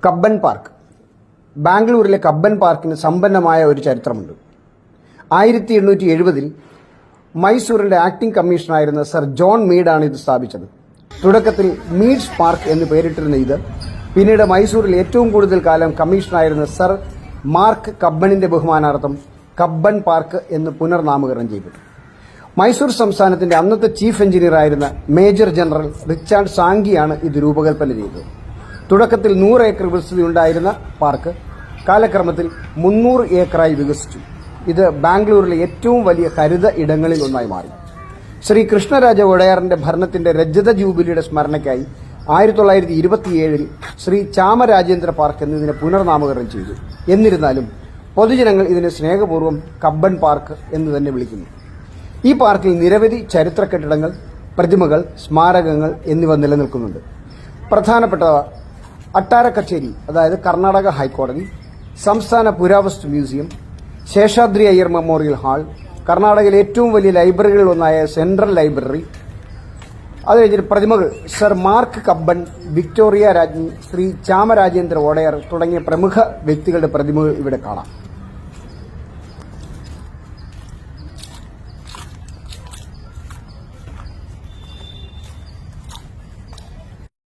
കബ്ബൻ park. ബാംഗ്ലൂരിലെ കബ്ബൻ പാർക്കിന് സമ്പന്നമായ ഒരു ചരിത്രമുണ്ട്. 1870 മൈസൂരിന്റെ ആക്ടിംഗ് കമ്മീഷണറായിരുന്ന സർ ജോൺ മീഡാണ് ഇത് സ്ഥാപിച്ചത്. തുടക്കത്തിൽ മീഡ്സ് പാർക്ക് എന്ന് പേരിട്ടിരുന്ന ഇത് പിന്നീട് മൈസൂരിൽ ഏറ്റവും കൂടുതൽ കാലം കമ്മീഷണറായിരുന്ന സർ മാർക്ക് കബ്ബണിന്റെ ബഹുമാനാർത്ഥം കബ്ബൻ പാർക്ക് എന്ന് പുനർനാമകരണം ചെയ്യപ്പെട്ടു. മൈസൂർ സംസ്ഥാനത്തിന്റെ അന്നത്തെ ചീഫ് എഞ്ചിനീയർ ആയിരുന്ന മേജർ ജനറൽ റിച്ചാർഡ് സാംഗിയാണ് ഇത് രൂപകൽപ്പന ചെയ്തത്. തുടക്കത്തിൽ 100 ഏക്കർ വിസ്തൃതിയുണ്ടായിരുന്ന പാർക്ക് കാലക്രമത്തിൽ 300 ഏക്കറായി വികസിച്ചു. ഇത് ബാംഗ്ലൂരിലെ ഏറ്റവും വലിയ ഹരിത ഇടങ്ങളിൽ ഒന്നായി മാറി. ശ്രീ കൃഷ്ണരാജ ഒഡയാറിന്റെ ഭരണത്തിന്റെ രജത ജൂബിലിയുടെ സ്മരണയ്ക്കായി 1927 ശ്രീ ചാമരാജേന്ദ്ര പാർക്ക് എന്നതിനെ പുനർനാമകരണം ചെയ്തു. എന്നിരുന്നാലും പൊതുജനങ്ങൾ ഇതിനെ സ്നേഹപൂർവ്വം കബ്ബൻ പാർക്ക് എന്ന് തന്നെ വിളിക്കുന്നു. ഈ പാർക്കിൽ നിരവധി ചരിത്ര കെട്ടിടങ്ങൾ, പ്രതിമകൾ, സ്മാരകങ്ങൾ എന്നിവ നിലനിൽക്കുന്നുണ്ട്. പ്രധാനപ്പെട്ടവ അട്ടാര കച്ചേരി, അതായത് കർണാടക ഹൈക്കോടതി, സംസ്ഥാന പുരാവസ്തു museum, Seshadri Iyer memorial hall, കർണാടകയിലെ ഏറ്റവും വലിയ ലൈബ്രറികളിൽ ഒന്നായ സെൻട്രൽ ലൈബ്രറി, അത് കഴിഞ്ഞിട്ട് പ്രതിമകൾ സർ മാർക്ക് കബ്ബൻ, വിക്ടോറിയ രാജ്ഞി, ശ്രീ ചാമരാജേന്ദ്ര ഒഡയർ തുടങ്ങിയ പ്രമുഖ വ്യക്തികളുടെ പ്രതിമകൾ ഇവിടെ കാണാം.